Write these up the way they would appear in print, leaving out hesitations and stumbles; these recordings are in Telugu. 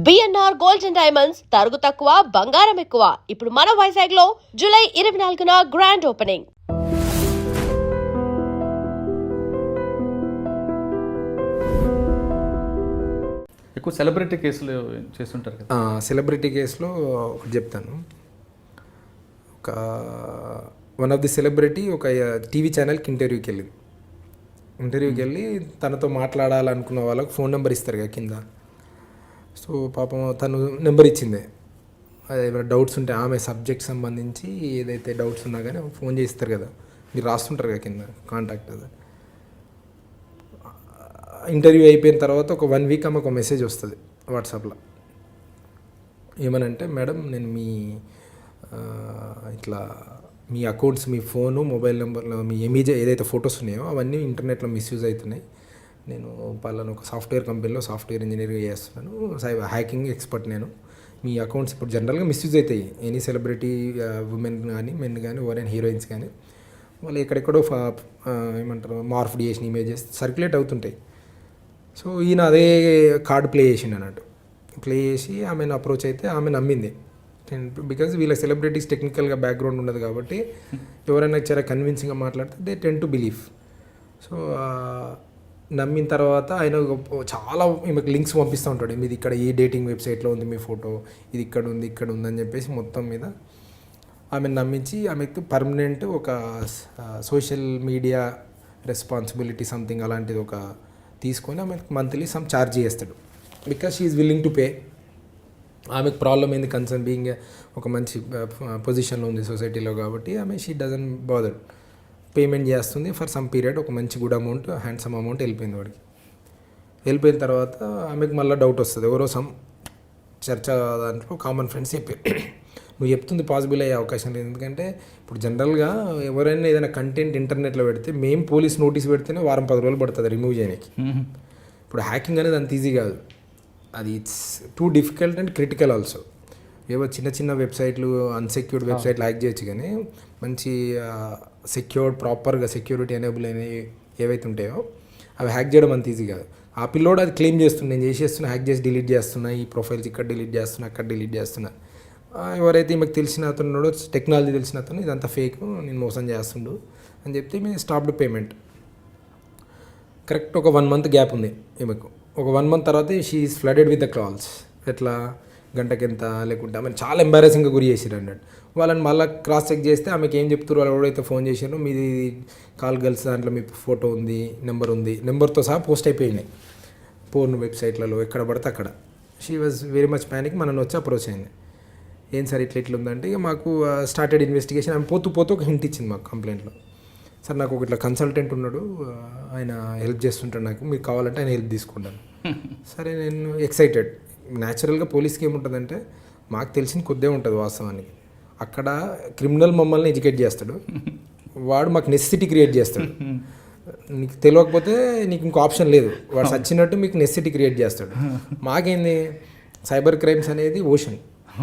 బిఎన్ఆర్ గోల్డ్ అండ్ డైమండ్స్ తరుగు తక్కువ బంగారం ఎక్కువ. ఇప్పుడు మన వైజాగ్ లో జూలై 24న గ్రాండ్ ఓపెనింగ్. ఎక్కువ సెలబ్రిటీ కేసులు చేస్తుంటారు కదా. సెలబ్రిటీ కేసులో ఒకటి చెప్తాను. ఒక వన్ ఆఫ్ ది సెలబ్రిటీ ఒక టీవీ ఛానల్కి ఇంటర్వ్యూకి వెళ్ళి తనతో మాట్లాడాలనుకున్న వాళ్ళకి ఫోన్ నెంబర్ ఇస్తారు కదా కింద. సో పాపం తను నెంబర్ ఇచ్చింది. అదే డౌట్స్ ఉంటే ఆమె సబ్జెక్ట్ సంబంధించి ఏదైతే డౌట్స్ ఉన్నా కానీ ఫోన్ చేస్తారు కదా, మీరు రాస్తుంటారు కదా కింద కాంటాక్ట్. అది ఇంటర్వ్యూ అయిపోయిన తర్వాత ఒక 1 వీక్ ఆమెకు ఒక మెసేజ్ వస్తుంది వాట్సాప్లో. ఏమనంటే, మేడం నేను ఇట్లా మీ అకౌంట్స్, మీ ఫోను, మొబైల్ నెంబర్లో మీ ఇమేజ్ ఏదైతే ఫొటోస్ ఉన్నాయో అవన్నీ ఇంటర్నెట్లో మిస్యూజ్ అవుతున్నాయి. నేను పలానా ఒక సాఫ్ట్వేర్ కంపెనీలో సాఫ్ట్వేర్ ఇంజనీరింగ్ చేస్తున్నాను, హ్యాకింగ్ ఎక్స్పర్ట్. నేను మీ అకౌంట్స్ ఇప్పుడు జనరల్గా మిస్యూజ్ అవుతాయి. ఎనీ సెలబ్రిటీ ఉమెన్ కానీ మెన్ కానీ ఎవరైనా హీరోయిన్స్ కానీ వాళ్ళు ఎక్కడెక్కడో ఏమంటారు మార్ఫ్డ్ చేసిన ఇమేజెస్ సర్క్యులేట్ అవుతుంటాయి. సో ఈయన అదే కార్డు ప్లే చేసిండు అన్నట్టు. ప్లే చేసి ఆమెను అప్రోచ్ అయితే ఆమె నమ్మింది. బికాజ్ వీళ్ళ సెలబ్రిటీస్ టెక్నికల్గా బ్యాక్గ్రౌండ్ ఉండదు కాబట్టి ఎవరైనా చాలా కన్విన్సింగ్గా మాట్లాడితే they ten to believe. So నమ్మిన తర్వాత ఆయన చాలా ఈమెకు లింక్స్ పంపిస్తూ ఉంటాడు. మీది ఇక్కడ ఈ డేటింగ్ వెబ్సైట్లో ఉంది మీ ఫోటో, ఇది ఇక్కడ ఉంది అని చెప్పేసి మొత్తం మీద ఆమెను నమ్మించి ఆమెకు పర్మనెంట్ ఒక సోషల్ మీడియా రెస్పాన్సిబిలిటీ సంథింగ్ అలాంటిది ఒక తీసుకొని ఆమెకు మంత్లీ సమ్ ఛార్జ్ చేస్తాడు. Because she is willing to pay. ఆమెకు ప్రాబ్లం ఏంది, కన్సర్న్ బీయింగ్ ఒక మంచి పొజిషన్లో ఉంది సొసైటీలో కాబట్టి ఆమె షీ డజన్ బాదర్ పేమెంట్ చేస్తుంది ఫర్ సమ్ పీరియడ్. ఒక మంచి గుడ్ అమౌంట్, హ్యాండ్సమ్ అమౌంట్ వెళ్ళిపోయింది వాడికి. వెళ్ళిపోయిన తర్వాత ఆమెకు మళ్ళీ డౌట్ వస్తుంది. ఎవరో సమ్ చర్చ దాంట్లో కామన్ ఫ్రెండ్స్ చెప్పారు, నువ్వు చెప్తుంది పాసిబుల్ అయ్యే అవకాశం లేదు. ఎందుకంటే ఇప్పుడు జనరల్గా ఎవరైనా ఏదైనా కంటెంట్ ఇంటర్నెట్లో పెడితే మేము పోలీస్ నోటీస్ పెడితేనే 10 రోజులు పడుతుంది రిమూవ్ చేయడానికి. ఇప్పుడు హ్యాకింగ్ అనేది అంత ఈజీ కాదు. అది it's too difficult and critical also. ఏవో చిన్న వెబ్సైట్లు, అన్సెక్యూర్డ్ వెబ్సైట్లు హ్యాక్ చేయొచ్చు, కానీ మంచి సెక్యూర్డ్ ప్రాపర్గా సెక్యూరిటీ ఎనేబుల్ అనేవి ఏవైతే ఉంటాయో అవి హ్యాక్ చేయడం అంత ఈజీ కాదు. ఆ పిల్లోడు అది క్లెయిమ్ చేస్తున్నా, నేను చేసేస్తున్నా, హ్యాక్ చేసి డిలీట్ చేస్తున్నా, ఈ ప్రొఫైల్స్ ఇక్కడ డిలీట్ చేస్తున్నా, అక్కడ డిలీట్ చేస్తున్నా. ఎవరైతే ఈమెకు తెలిసిన అతను టెక్నాలజీ తెలిసిన అతను ఇదంతా ఫేక్, నేను మోసం చేస్తుండు అని చెప్తే మేము స్టాప్డ్ పేమెంట్. కరెక్ట్ ఒక 1 మంత్ గ్యాప్ ఉంది ఈమెకు. ఒక 1 మంత్ తర్వాత she is flooded with the calls. ఎట్లా గంటకెంత లేకుంటే ఆమెను చాలా ఎంబారెసింగ్గా గురి చేసిరు అన్నట్టు. వాళ్ళని మళ్ళీ క్రాస్ చెక్ చేస్తే ఆమెకి ఏం చెప్తారు, వాళ్ళు ఎవరైతే ఫోన్ చేశారో మీది కాల్ గర్ల్స్ దాంట్లో మీ ఫోటో ఉంది, నెంబర్ ఉంది, నెంబర్తో సహా పోస్ట్ అయిపోయినాయి పోర్న్ వెబ్సైట్లలో ఎక్కడ పడితే అక్కడ. She was very much panic. మనల్ని వచ్చి అప్రోచ్ అయింది. ఏం సార్ ఇట్లా ఉందంటే ఇక మాకు స్టార్టెడ్ ఇన్వెస్టిగేషన్. ఆమె పోతూ ఒక హింట్ ఇచ్చింది మాకు కంప్లైంట్లో. సార్ నాకు ఒక ఇట్లా కన్సల్టెంట్ ఉన్నాడు, ఆయన హెల్ప్ చేస్తుంటాడు, నాకు మీరు కావాలంటే ఆయన హెల్ప్ తీసుకుంటాను. సరే నేను ఎక్సైటెడ్. న్యాచురల్గా పోలీస్కి ఏముంటుందంటే మాకు తెలిసిన కొద్దే ఉంటుంది వాస్తవానికి. అక్కడ క్రిమినల్ మమ్మల్ని ఎడ్యుకేట్ చేస్తాడు, వాడు మాకు నెసెసిటీ క్రియేట్ చేస్తాడు. నీకు తెలియకపోతే నీకు ఇంకో ఆప్షన్ లేదు, వాడు సచ్చినట్టు మీకు నెసెసిటీ క్రియేట్ చేస్తాడు. మాకేంది సైబర్ క్రైమ్స్ అనేది ఓషన్.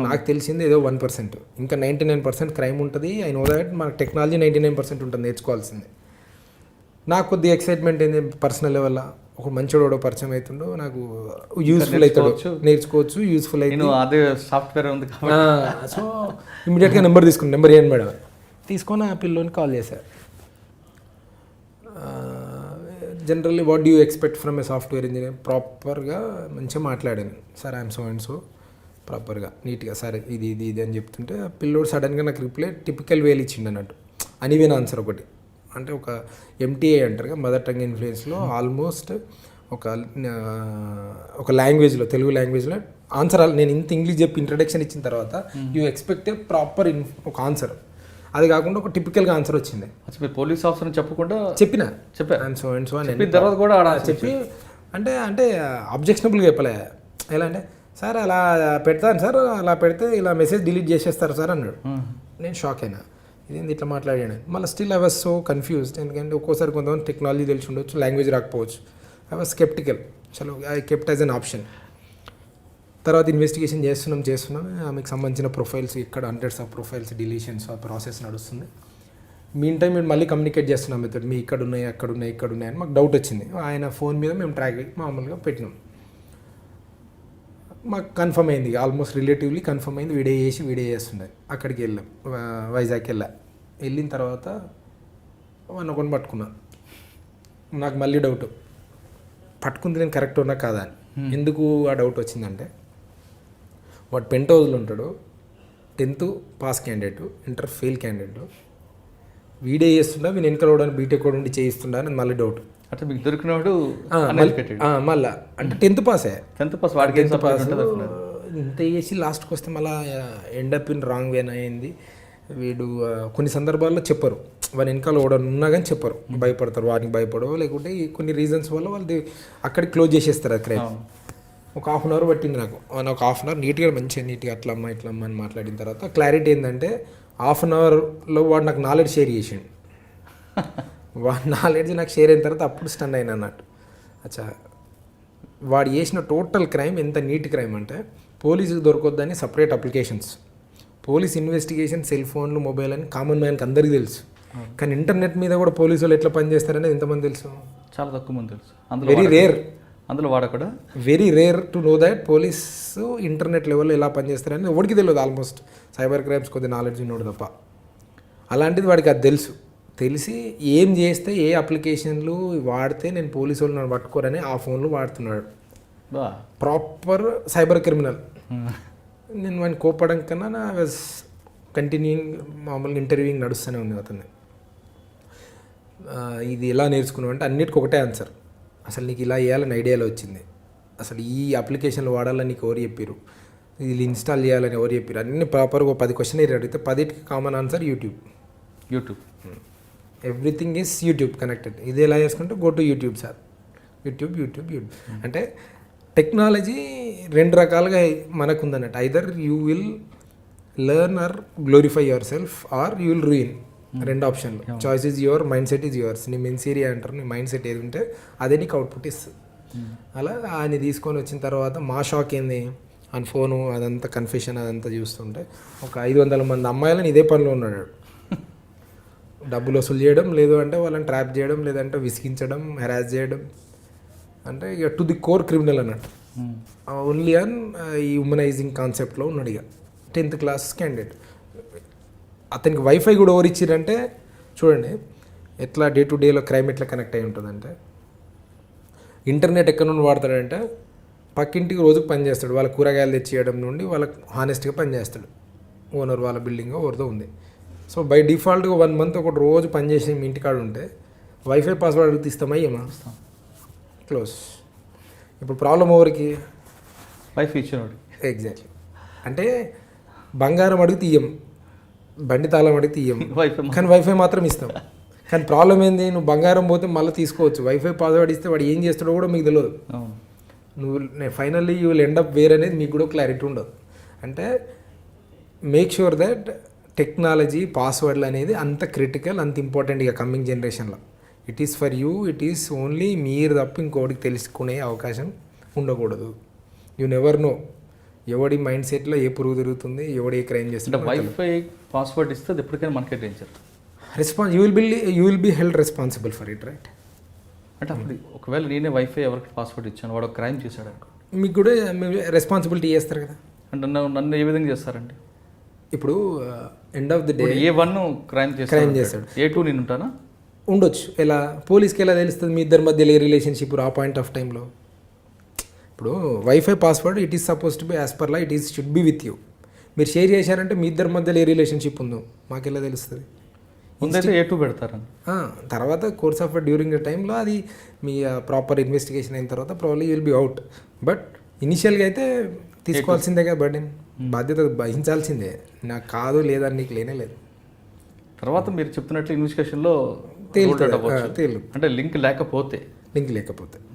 నాకు తెలిసింది ఏదో 1%, ఇంకా 99% క్రైమ్ ఉంటుంది. ఐ నో దాట్ మనకు టెక్నాలజీ 99% ఉంటుంది నేర్చుకోవాల్సింది. నాకు కొద్దిగా ఎక్సైట్మెంట్ ఏంది పర్సనల్ లెవెల్లో, ఒక మంచివాడు పరిచయం అవుతుండో నాకు యూస్ఫుల్ అవుతాడు, నేర్చుకోవచ్చు, యూస్ఫుల్ అవుతుంది. అదే సాఫ్ట్వేర్ ఉంది. సో ఇమీడియట్గా నెంబర్ తీసుకుని, నెంబర్ ఏంటి మేడం తీసుకొని ఆ పిల్లోని కాల్ చేశారు. Generally what do you expect from A software engineer? ప్రాపర్గా మంచిగా మాట్లాడాను. Sir I'm so and so, ప్రాపర్గా నీట్గా సరే ఇది అని చెప్తుంటే ఆ పిల్లోడు సడన్గా నాకు రిప్లై టిపికల్ వేలు ఇచ్చిండు అన్నట్టు. అనివేన ఆన్సర్ ఒకటి, అంటే ఒక MTA అంటారు కదా, మదర్ టంగ్ ఇన్ఫ్లుయెన్స్లో ఆల్మోస్ట్ ఒక లాంగ్వేజ్లో, తెలుగు లాంగ్వేజ్లో ఆన్సర్. నేను ఇంత ఇంగ్లీష్ చెప్పి ఇంట్రడక్షన్ ఇచ్చిన తర్వాత యూ ఎక్స్పెక్ట్ ప్రాపర్ ఒక ఆన్సర్. అది కాకుండా ఒక టిపికల్గా ఆన్సర్ వచ్చింది. పోలీస్ ఆఫీసర్ చెప్పకుండా చెప్పాను సో అండ్ సో అని తర్వాత కూడా చెప్పి అంటే అబ్జెక్షనబుల్గా చెప్పలే. ఎలా అంటే, సార్ అలా పెడతాను సార్, అలా పెడితే ఇలా మెసేజ్ డిలీట్ చేసేస్తారు సార్ అన్నాడు. నేను షాక్ అయినా, ఇదేంది ఇట్లా మాట్లాడాను. మళ్ళీ still I was so confused. ఎందుకంటే ఒక్కోసారి కొంతమంది టెక్నాలజీ తెలిసి ఉండొచ్చు, లాంగ్వేజ్ రాకపోవచ్చు. I was sceptical. చలో I kept as an option. తర్వాత ఇన్వెస్టిగేషన్ చేస్తున్నాం. ఆమెకు సంబంధించిన ప్రొఫైల్స్ ఇక్కడ హండ్రెడ్స్ ఆఫ్ ప్రొఫైల్స్ డిలీషన్స్ ఆ ప్రాసెస్ నడుస్తుంది. మీన్ టైం మేము మళ్ళీ కమ్యూనికేట్ చేస్తున్నాం మీతో, మీ ఇక్కడ ఉన్నాయి అక్కడ ఉన్నాయి అని మాకు డౌట్ వచ్చింది. ఆయన ఫోన్ మీద మేము ట్రాక్ మామూలుగా పెట్టినాం. మాకు కన్ఫర్మ్ అయింది, ఆల్మోస్ట్ రిలేటివ్లీ కన్ఫర్మ్ అయింది. వీడియో చేస్తుండే. అక్కడికి వెళ్ళాం, వైజాగ్కి వెళ్ళిన తర్వాత వాడిని ఒకటి పట్టుకున్నా. నాకు మళ్ళీ డౌట్, పట్టుకుంది నేను కరెక్ట్ ఉన్నా కాదా అని. ఎందుకు ఆ డౌట్ వచ్చిందంటే, వాడు పెంట్ హౌస్లో ఉంటాడు, 10th pass candidate, inter fail candidate, video చేస్తుండా, నేను వెనకాల కూడా బీటెక్ కూడా ఉండి చేయిస్తుండా అని మళ్ళీ డౌట్. అంటే మీకు దొరికినవాడు మళ్ళా అంటే 10th పాసే, 10th పాస్ వాడికి 10th పాస్ ఇంత చేసి లాస్ట్కి వస్తే మళ్ళీ ఎండప్ ఇన్ రాంగ్ వేన్ అయింది. వీడు కొన్ని సందర్భాల్లో చెప్పరు, వాని వెనకాల కూడా ఉన్నా కానీ చెప్పరు, భయపడతారు, వాడికి భయపడవు, లేకుంటే కొన్ని రీజన్స్ వల్ల వాళ్ళు అక్కడికి క్లోజ్ చేసేస్తారు అది క్రైమ్. ఒక 1/2 అవర్ పట్టింది నాకు. ఒక 1/2 అవర్ నీట్గా మంచిగా ఇట్లా అమ్మ అని మాట్లాడిన తర్వాత క్లారిటీ ఏంటంటే, 1/2 అవర్లో వాడు నాకు నాలెడ్జ్ షేర్ చేసిండు. వాడి నాలెడ్జ్ నాకు షేర్ అయిన తర్వాత అప్పుడు స్టన్ అయినా అన్నట్టు. అచ్చా, వాడు చేసిన టోటల్ క్రైమ్ ఎంత నీట్ క్రైమ్ అంటే, పోలీసుకి దొరకొద్దని separate applications, police investigation, cell ఫోన్లు, మొబైల్ అని కామన్ మ్యాన్కి అందరికీ తెలుసు. కానీ ఇంటర్నెట్ మీద కూడా పోలీసు వాళ్ళు ఎట్లా పనిచేస్తారనేది ఎంతమంది తెలుసు? చాలా తక్కువ మంది తెలుసు. Very rare. అందులో వాడకూడా very rare to know that police internet లెవెల్లో ఎలా పనిచేస్తారని ఎవరికి తెలియదు. ఆల్మోస్ట్ సైబర్ క్రైమ్స్ కొద్ది నాలెడ్జ్ ఉన్నాడు తప్ప. అలాంటిది వాడికి అది తెలుసు. తెలిసి ఏం చేస్తే ఏ అప్లికేషన్లు వాడితే నేను పోలీసు వాళ్ళు నన్ను పట్టుకోరని ఆ ఫోన్లు వాడుతున్నాడు. Proper cyber criminal. నేను వాడిని కోపడం కన్నా నా వాజ్ కంటిన్యూయింగ్, మామూలుగా ఇంటర్వ్యూయింగ్ నడుస్తూనే ఉంది అతన్ని. ఇది ఎలా నేర్చుకున్నావు అంటే, అన్నిటికీ ఒకటే ఆన్సర్. అసలు నీకు ఇలా చేయాలని ఐడియాలో వచ్చింది, అసలు ఈ అప్లికేషన్లు వాడాలని నీకు ఎవరు చెప్పారు, ఇది ఇన్స్టాల్ చేయాలని ఎవరు చెప్పారు, అన్ని ప్రాపర్గా 10 క్వశ్చన్ అడిగితే 10కి common answer YouTube. Everything is YouTube connected. ఇది ఎలా చేసుకుంటే go to YouTube sir, YouTube. అంటే టెక్నాలజీ 2 రకాలుగా మనకు ఉందన్నట్టు. Either you will learn or glorify yourself, or you will ruin. 2 ఆప్షన్లు. Choice is your, mindset is yours. నీ మెన్సీరియా అంటారు, నీ మైండ్ సెట్ ఏది ఉంటే అదే నీకు అవుట్పుట్ ఇస్తుంది. అలా ఆయన తీసుకొని వచ్చిన తర్వాత మా షాక్ ఏంది, ఆయన ఫోను అదంతా కన్ఫెషన్ అదంతా చూస్తుంటే, ఒక 500 మంది అమ్మాయిలను ఇదే పనిలో ఉన్నాడు. డబ్బులు వసూలు చేయడం, లేదు అంటే వాళ్ళని ట్రాప్ చేయడం, లేదంటే విసిగించడం, హెరాస్ చేయడం, అంటే ఇక టు ది కోర్ క్రిమినల్ అన్నట్టు. ఓన్లీ అన్ ఈ హ్యూమనైజింగ్ కాన్సెప్ట్లో ఉన్నాడు. ఇక 10th క్లాస్ క్యాండిడేట్. అతనికి వైఫై కూడా ఎవరు ఇచ్చారంటే చూడండి ఎట్లా డే టు డేలో క్రైమ్ ఎట్లా కనెక్ట్ అయి ఉంటుందంటే, ఇంటర్నెట్ ఎక్కడ నుండి వాడతాడంటే, పక్కింటికి రోజుకు పని చేస్తాడు, వాళ్ళ కూరగాయలు తెచ్చియడం నుండి వాళ్ళకి హానెస్ట్గా పని చేస్తాడు. ఓనర్ వాళ్ళ బిల్డింగ్ ఎవరితో ఉంది. సో బై డిఫాల్ట్గా 1 మంత్ ఒకటి రోజు పని చేసి మీ ఇంటికాడ ఉంటే వైఫై పాస్వర్డ్ అడిగితే ఇస్తామయ్యమా? క్లోజ్. ఇప్పుడు ప్రాబ్లం ఎవరికి? వైఫై ఇచ్చేవాడు. ఎగ్జాక్ట్లీ. అంటే బంగారం అడిగితే ఇయ్యం, బండి తాళం అడిగితే ఇయ్యం, కానీ వైఫై మాత్రం ఇస్తాం. కానీ ప్రాబ్లం ఏంది, నువ్వు బంగారం పోతే మళ్ళీ తీసుకోవచ్చు, వైఫై పాస్వర్డ్ ఇస్తే వాడు ఏం చేస్తాడో కూడా మీకు తెలియదు. నువ్వు finally you will end up where అనేది మీకు కూడా క్లారిటీ ఉండదు. అంటే మేక్ షూర్ దట్ టెక్నాలజీ పాస్వర్డ్లు అనేది అంత క్రిటికల్, అంత ఇంపార్టెంట్ ఇక కమింగ్ జనరేషన్లో. It is for you, it is only మీరు తప్ప ఇంకోటికి తెలుసుకునే అవకాశం ఉండకూడదు. యూ నెవర్ నో ఎవడి మైండ్ సెట్లో ఏ పురుగు తిరుగుతుంది, ఎవడు ఏ క్రైమ్ చేస్తుంది. వైఫై పాస్వర్డ్ ఇస్తే అది ఎప్పటికైనా మనకే danger. You will be held responsible for it, right? అంటే అప్పుడు ఒకవేళ నేనే వైఫై ఎవరికి పాస్వర్డ్ ఇచ్చాను, వాడు క్రైమ్ చేశాడు అనుకో, మీకు కూడా రెస్పాన్సిబిలిటీ చేస్తారు కదా. అంటే నన్ను ఏ విధంగా చేస్తారండి? ఇప్పుడు end of the day A1 crime చేస్తాడు, A2 నేను ఉంటానా? ఉండొచ్చు. ఎలా పోలీస్కి ఎలా తెలుస్తుంది మీ ఇద్దరి మధ్య ఏ రిలేషన్షిప్ ఆ పాయింట్ ఆఫ్ టైంలో? ఇప్పుడు wifi password it is suppose to be as per law, it is should be with you. మీరు షేర్ చేశారంటే మీ ఇద్దరి మధ్యలో ఏ రిలేషన్షిప్ ఉందో మాకెలా తెలుస్తుంది? ముందైతే A2 పెడతారని, తర్వాత కోర్స్ ఆఫ్ డ్యూరింగ్ ద టైంలో అది మీ ప్రాపర్ ఇన్వెస్టిగేషన్ అయిన తర్వాత probably will be out. But ఇనిషియల్గా అయితే తీసుకోవాల్సిందే కదా బర్డెన్, బాధ్యత వహించాల్సిందే. నాకు కాదు లేదని నీకు లేనే లేదు. తర్వాత మీరు చెప్తున్నట్లు ఇన్వెస్టిగేషన్లో తేలు అంటే లింక్ లేకపోతే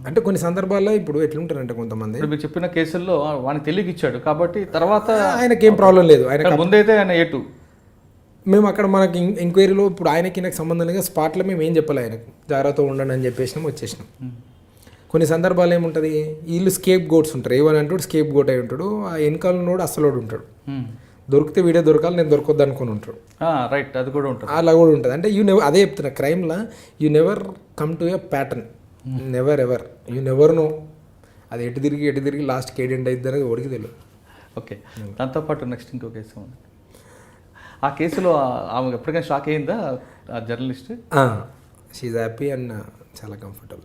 అంటే కొన్ని సందర్భాల్లో ఇప్పుడు ఎట్లుంటారంటే కొంతమంది మీరు చెప్పిన కేసుల్లో వానికి తెలియక ఇచ్చాడు కాబట్టి తర్వాత ఆయనకి ఏం ప్రాబ్లం లేదు. ఆయన ముందైతే ఆయన A2 మేము అక్కడ మనకి ఎంక్వైరీలో ఇప్పుడు ఆయనకి నాకు సంబంధం లేదు, స్పాట్లో మేము ఏం చెప్పాలి, ఆయనకు జాగ్రత్త ఉండండి అని చెప్పేసినాం, వచ్చేసినాం. కొన్ని సందర్భాలు ఏముంటుంది, వీళ్ళు స్కేప్ గోట్స్ ఉంటారు, ఏమని అంటాడు స్కేప్ గోట్ అయి ఉంటాడు, ఆ వెనకాల ఉన్నోడు అసలోడు ఉంటాడు, దొరికితే వీడియో దొరకాలి నేను దొరకొద్దు అనుకుని ఉంటాడు. రైట్, అది కూడా ఉంటుంది, అలా కూడా ఉంటుంది. అంటే అదే చెప్తున్నా, క్రైమ్లో you never come to a pattern, never ever, you never know. అది ఎటు తిరిగి లాస్ట్కి ఏడెంట్ అవుతుంది అనేది ఓడికి తెలియదు. ఓకే, దాంతోపాటు నెక్స్ట్ ఇంకో కేసు ఉంది. ఆ కేసులో ఆమె ఎప్పటికైనా షాక్ అయిందా ఆ జర్నలిస్ట్? షీఈ్ హ్యాపీ అండ్ చాలా కంఫర్టబుల్.